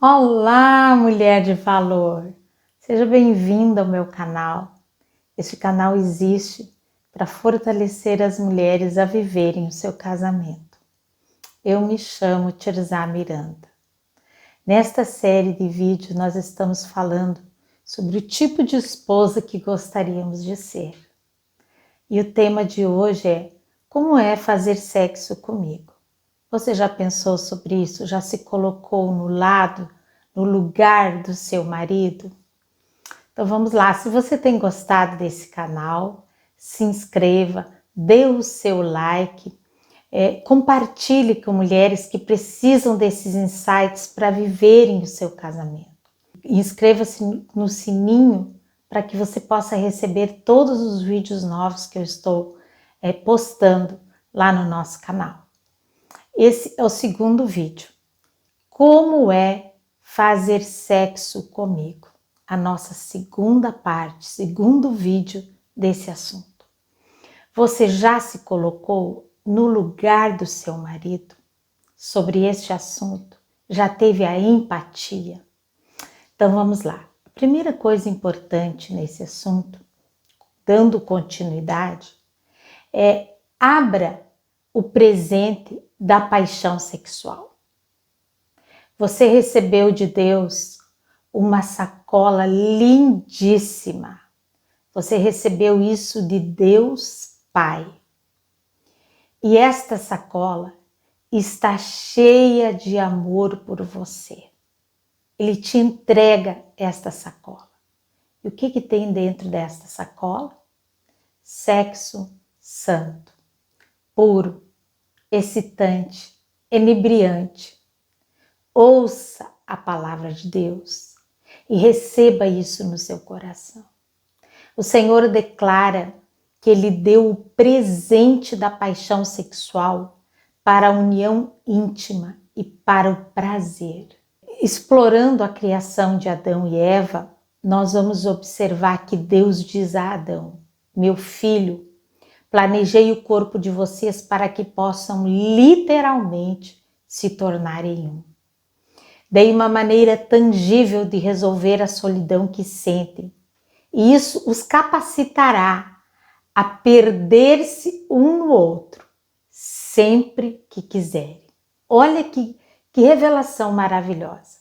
Olá, mulher de valor! Seja bem-vinda ao meu canal. Este canal existe para fortalecer as mulheres a viverem o seu casamento. Eu me chamo Tirzá Miranda. Nesta série de vídeos nós estamos falando sobre o tipo de esposa que gostaríamos de ser. E o tema de hoje é: como é fazer sexo comigo? Você já pensou sobre isso? Já se colocou no lugar do seu marido? Então vamos lá, se você tem gostado desse canal, se inscreva, dê o seu like, compartilhe com mulheres que precisam desses insights para viverem o seu casamento. Inscreva-se no sininho para que você possa receber todos os vídeos novos que eu estou postando lá no nosso canal. Esse é o segundo vídeo. Como é fazer sexo comigo? A nossa segunda parte, segundo vídeo desse assunto. Você já se colocou no lugar do seu marido sobre este assunto? Já teve a empatia? Então vamos lá. A primeira coisa importante nesse assunto, dando continuidade, abra o presente da paixão sexual. Você recebeu de Deus uma sacola lindíssima. Você recebeu isso de Deus Pai. E esta sacola está cheia de amor por você. Ele te entrega esta sacola. E o que tem dentro desta sacola? Sexo santo, puro, excitante, inebriante. Ouça a palavra de Deus e receba isso no seu coração. O Senhor declara que Ele deu o presente da paixão sexual para a união íntima e para o prazer. Explorando a criação de Adão e Eva, nós vamos observar que Deus diz a Adão: meu filho, planejei o corpo de vocês para que possam literalmente se tornarem um. Dei uma maneira tangível de resolver a solidão que sentem, e isso os capacitará a perder-se um no outro, sempre que quiserem. Olha que revelação maravilhosa.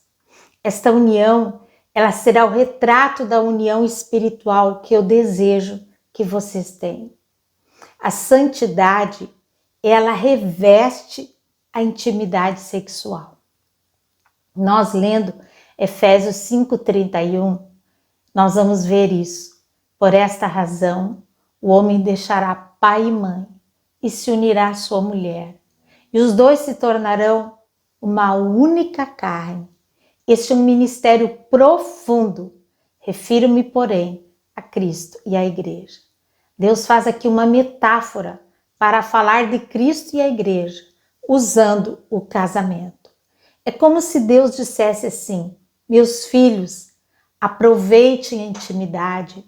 Esta união, ela será o retrato da união espiritual que eu desejo que vocês tenham. A santidade, ela reveste a intimidade sexual. Nós lendo Efésios 5:31, nós vamos ver isso. Por esta razão, o homem deixará pai e mãe e se unirá à sua mulher, e os dois se tornarão uma única carne. Este é um ministério profundo. Refiro-me, porém, a Cristo e à igreja. Deus faz aqui uma metáfora para falar de Cristo e a igreja, usando o casamento. É como se Deus dissesse assim: meus filhos, aproveitem a intimidade,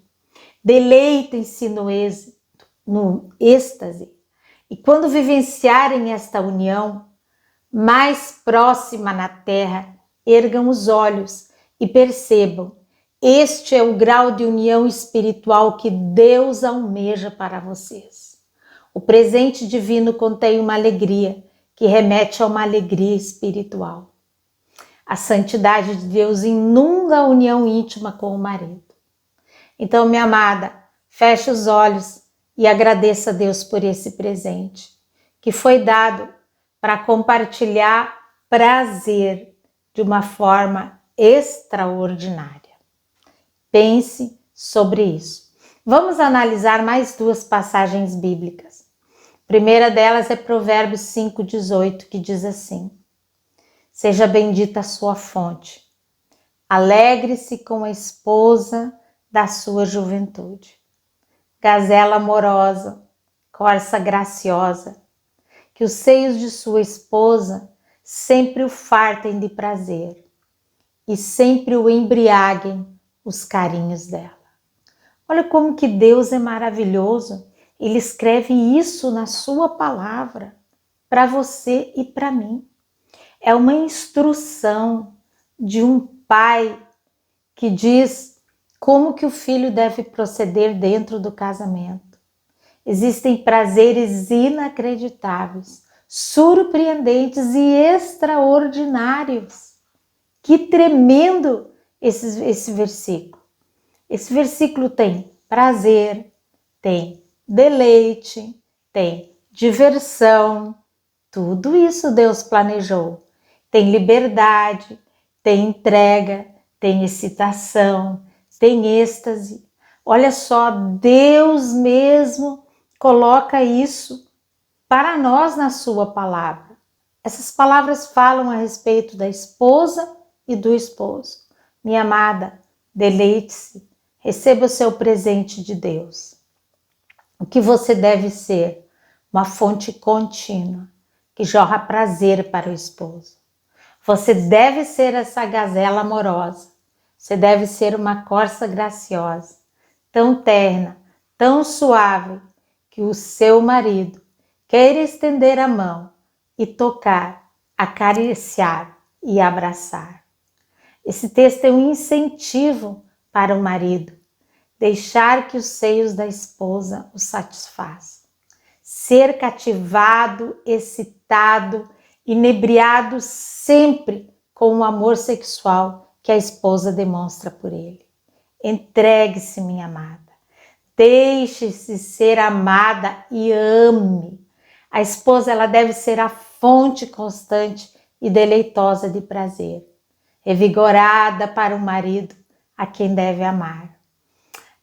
deleitem-se no êxtase, e quando vivenciarem esta união mais próxima na terra, ergam os olhos e percebam: este é o grau de união espiritual que Deus almeja para vocês. O presente divino contém uma alegria que remete a uma alegria espiritual. A santidade de Deus inunda a união íntima com o marido. Então, minha amada, feche os olhos e agradeça a Deus por esse presente, que foi dado para compartilhar prazer de uma forma extraordinária. Pense sobre isso. Vamos analisar mais duas passagens bíblicas. A primeira delas é Provérbios 5:18, que diz assim: seja bendita a sua fonte, alegre-se com a esposa da sua juventude. Gazela amorosa, corça graciosa, que os seios de sua esposa sempre o fartem de prazer e sempre o embriaguem os carinhos dela. Olha como que Deus é maravilhoso. Ele escreve isso na sua palavra para você e para mim. É uma instrução de um pai que diz como que o filho deve proceder dentro do casamento. Existem prazeres inacreditáveis, surpreendentes e extraordinários. Que tremendo esse versículo. Esse versículo tem prazer, tem deleite, tem diversão. Tudo isso Deus planejou. Tem liberdade, tem entrega, tem excitação, tem êxtase. Olha só, Deus mesmo coloca isso para nós na sua palavra. Essas palavras falam a respeito da esposa e do esposo. Minha amada, deleite-se, receba o seu presente de Deus. O que você deve ser? Uma fonte contínua que jorra prazer para o esposo. Você deve ser essa gazela amorosa. Você deve ser uma corça graciosa, tão terna, tão suave, que o seu marido queira estender a mão e tocar, acariciar e abraçar. Esse texto é um incentivo para o marido, deixar que os seios da esposa o satisfaçam. Ser cativado, excitado, inebriado sempre com o amor sexual que a esposa demonstra por ele. Entregue-se, minha amada. Deixe-se ser amada e ame. A esposa ela deve ser a fonte constante e deleitosa de prazer, revigorada para o marido a quem deve amar.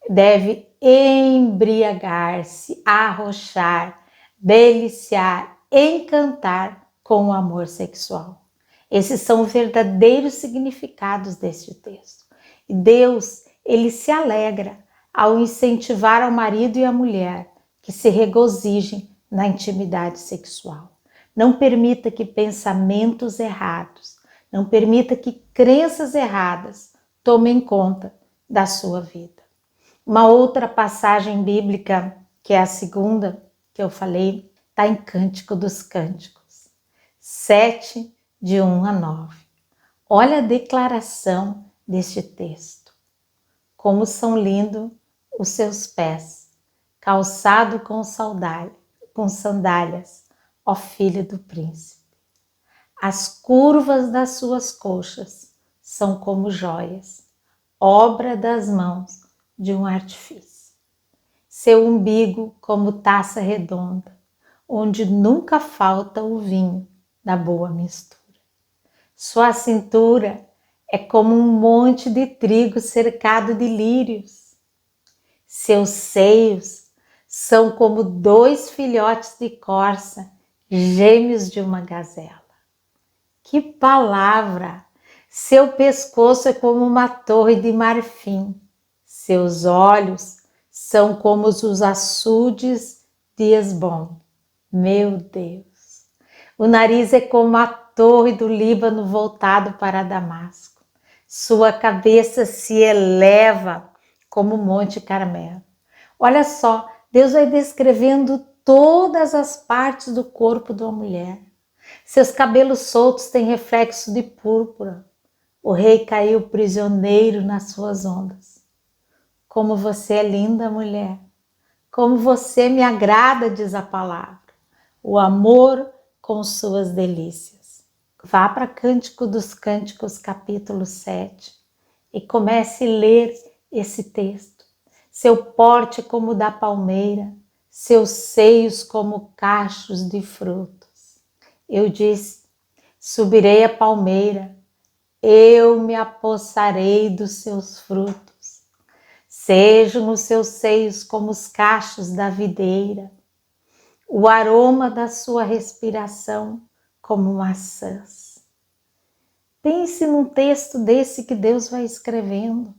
Deve embriagar-se, arrochar, deliciar, encantar com o amor sexual. Esses são os verdadeiros significados deste texto. E Deus, ele se alegra ao incentivar ao marido e à mulher que se regozijem na intimidade sexual. Não permita que pensamentos errados, não permita que crenças erradas tomem conta da sua vida. Uma outra passagem bíblica, que é a segunda que eu falei, está em Cântico dos Cânticos, 7, de 1 a 9. Olha a declaração deste texto. Como são lindos os seus pés, calçado com sandálias, ó filho do príncipe. As curvas das suas coxas são como joias, obra das mãos de um artifício. Seu umbigo como taça redonda, onde nunca falta o vinho da boa mistura. Sua cintura é como um monte de trigo cercado de lírios. Seus seios são como 2 filhotes de corça, gêmeos de uma gazela. Que palavra! Seu pescoço é como uma torre de marfim. Seus olhos são como os açudes de Hesbom. Meu Deus! O nariz é como a torre do Líbano voltado para Damasco. Sua cabeça se eleva como o Monte Carmelo. Olha só, Deus vai descrevendo todas as partes do corpo de uma mulher. Seus cabelos soltos têm reflexo de púrpura. O rei caiu prisioneiro nas suas ondas. Como você é linda, mulher. Como você me agrada, diz a palavra. O amor com suas delícias. Vá para Cântico dos Cânticos, capítulo 7, e comece a ler esse texto. Seu porte como o da palmeira, seus seios como cachos de frutos. Eu disse, subirei a palmeira, eu me apossarei dos seus frutos. Sejam os seus seios como os cachos da videira, o aroma da sua respiração como maçãs. Pense num texto desse que Deus vai escrevendo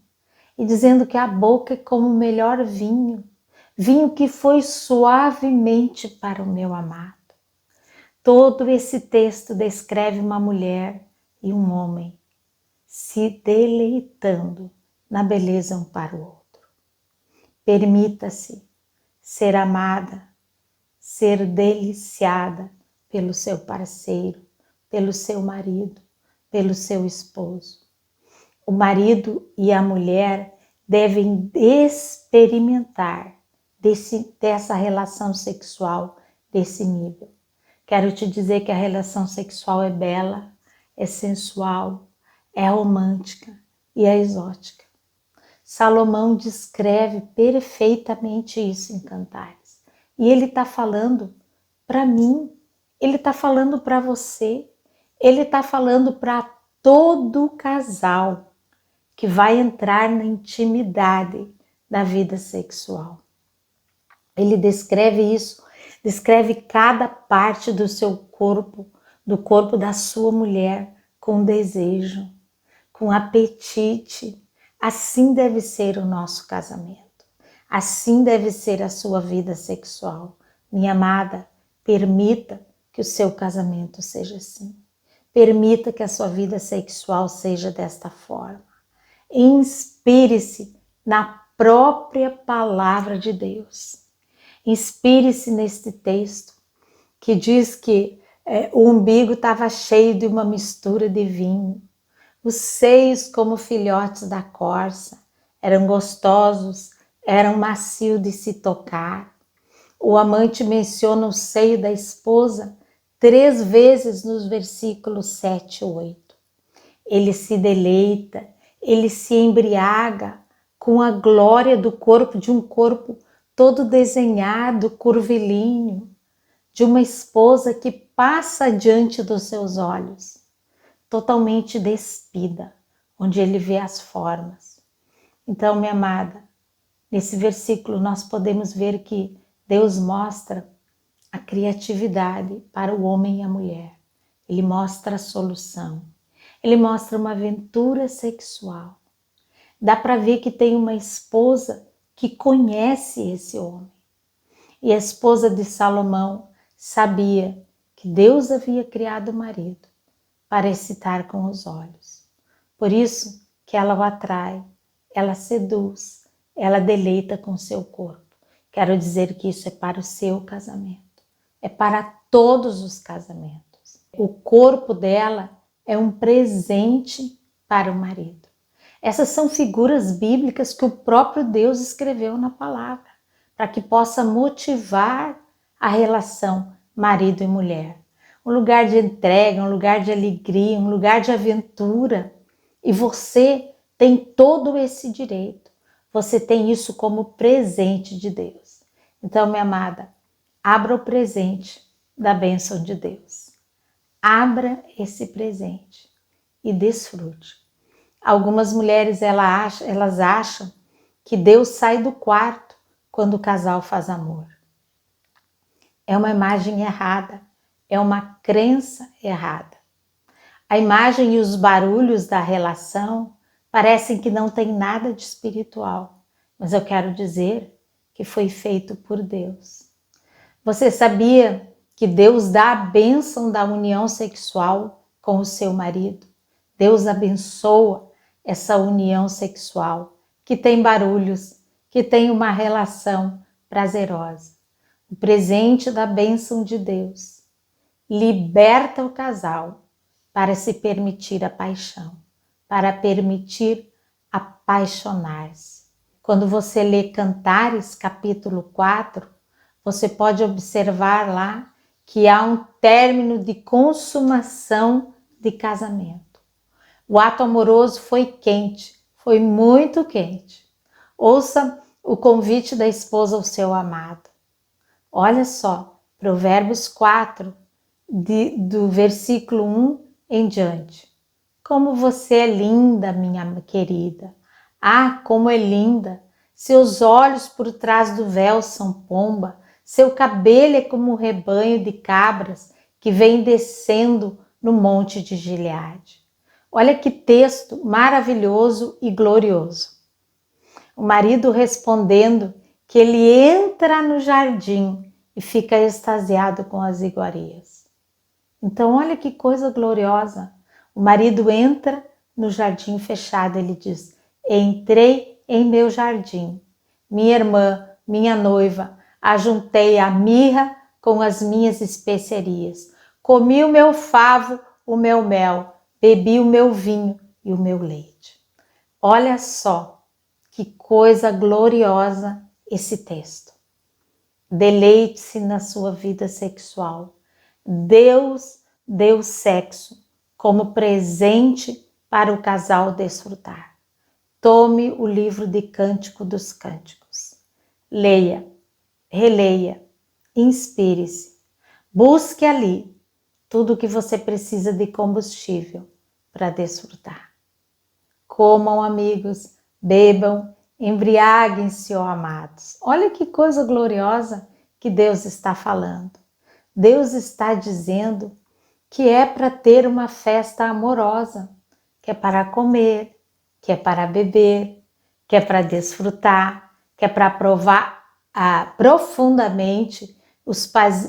e dizendo que a boca é como o melhor vinho, vinho que foi suavemente para o meu amado. Todo esse texto descreve uma mulher e um homem se deleitando na beleza um para o outro. Permita-se ser amada, ser deliciada pelo seu parceiro, pelo seu marido, pelo seu esposo. o marido e a mulher devem experimentar dessa relação sexual, desse nível. Quero te dizer que a relação sexual é bela, é sensual, é romântica e é exótica. Salomão descreve perfeitamente isso em Cantares. E ele está falando para mim, ele está falando para você, ele está falando para todo casal que vai entrar na intimidade da vida sexual. Ele descreve isso, descreve cada parte do seu corpo, do corpo da sua mulher, com desejo, com apetite. Assim deve ser o nosso casamento. Assim deve ser a sua vida sexual. Minha amada, permita que o seu casamento seja assim. Permita que a sua vida sexual seja desta forma. Inspire-se na própria palavra de Deus. Inspire-se neste texto que diz que o umbigo estava cheio de uma mistura de vinho. Os seios como filhotes da corça eram gostosos, eram macios de se tocar. O amante menciona o seio da esposa 3 vezes nos versículos 7 e 8. Ele se deleita, ele se embriaga com a glória do corpo, de um corpo todo desenhado, curvilíneo, de uma esposa que passa diante dos seus olhos, totalmente despida, onde ele vê as formas. Então, minha amada, nesse versículo nós podemos ver que Deus mostra a criatividade para o homem e a mulher. Ele mostra a solução. Ele mostra uma aventura sexual. Dá para ver que tem uma esposa que conhece esse homem. E a esposa de Salomão sabia que Deus havia criado o marido para excitar com os olhos. Por isso que ela o atrai, ela seduz, ela deleita com seu corpo. Quero dizer que isso é para o seu casamento, é para todos os casamentos. O corpo dela é um presente para o marido. Essas são figuras bíblicas que o próprio Deus escreveu na palavra, para que possa motivar a relação marido e mulher. Um lugar de entrega, um lugar de alegria, um lugar de aventura. E você tem todo esse direito. Você tem isso como presente de Deus. Então, minha amada, abra o presente da bênção de Deus. Abra esse presente e desfrute. Algumas mulheres elas acham que Deus sai do quarto quando o casal faz amor. É uma imagem errada, é uma crença errada. A imagem e os barulhos da relação parecem que não tem nada de espiritual, mas eu quero dizer que foi feito por Deus. Você sabia que Deus dá a bênção da união sexual com o seu marido? Deus abençoa essa união sexual que tem barulhos, que tem uma relação prazerosa. O presente da bênção de Deus liberta o casal para se permitir a paixão, para permitir apaixonar-se. Quando você lê Cantares, capítulo 4, você pode observar lá que há um término de consumação de casamento. O ato amoroso foi quente, foi muito quente. Ouça o convite da esposa ao seu amado. Olha só, Provérbios 4, do versículo 1 em diante. Como você é linda, minha querida. Ah, como é linda. Seus olhos por trás do véu são pomba. Seu cabelo é como um rebanho de cabras que vem descendo no monte de Gileade. Olha que texto maravilhoso e glorioso. O marido respondendo que ele entra no jardim e fica extasiado com as iguarias. Então, olha que coisa gloriosa. O marido entra no jardim fechado, ele diz: entrei em meu jardim. Minha irmã, minha noiva, ajuntei a mirra com as minhas especiarias. Comi o meu favo, o meu mel, bebi o meu vinho e o meu leite. Olha só que coisa gloriosa esse texto. Deleite-se na sua vida sexual. Deus deu o sexo como presente para o casal desfrutar. Tome o livro de Cântico dos Cânticos. Leia, releia, inspire-se. Busque ali tudo o que você precisa de combustível para desfrutar. Comam, amigos, bebam, embriaguem-se, ó amados. Olha que coisa gloriosa que Deus está falando. Deus está dizendo que é para ter uma festa amorosa, que é para comer, que é para beber, que é para desfrutar, que é para provar profundamente os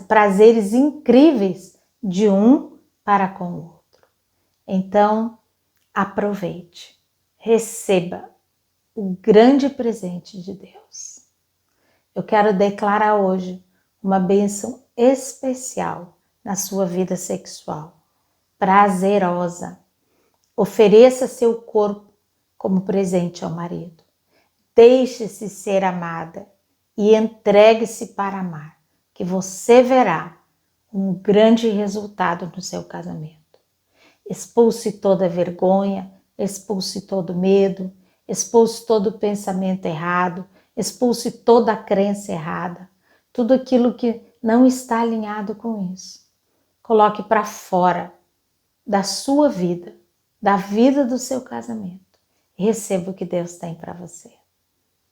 prazeres incríveis de um para com o outro. Então, aproveite, receba o grande presente de Deus. Eu quero declarar hoje uma bênção especial na sua vida sexual, prazerosa. Ofereça seu corpo como presente ao marido. Deixe-se ser amada e entregue-se para amar, que você verá um grande resultado no seu casamento. Expulse toda vergonha, expulse todo medo, expulse todo pensamento errado, expulse toda a crença errada, tudo aquilo que não está alinhado com isso. Coloque para fora da sua vida, da vida do seu casamento. Receba o que Deus tem para você.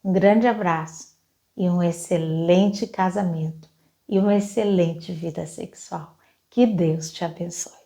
Um grande abraço e um excelente casamento e uma excelente vida sexual. Que Deus te abençoe.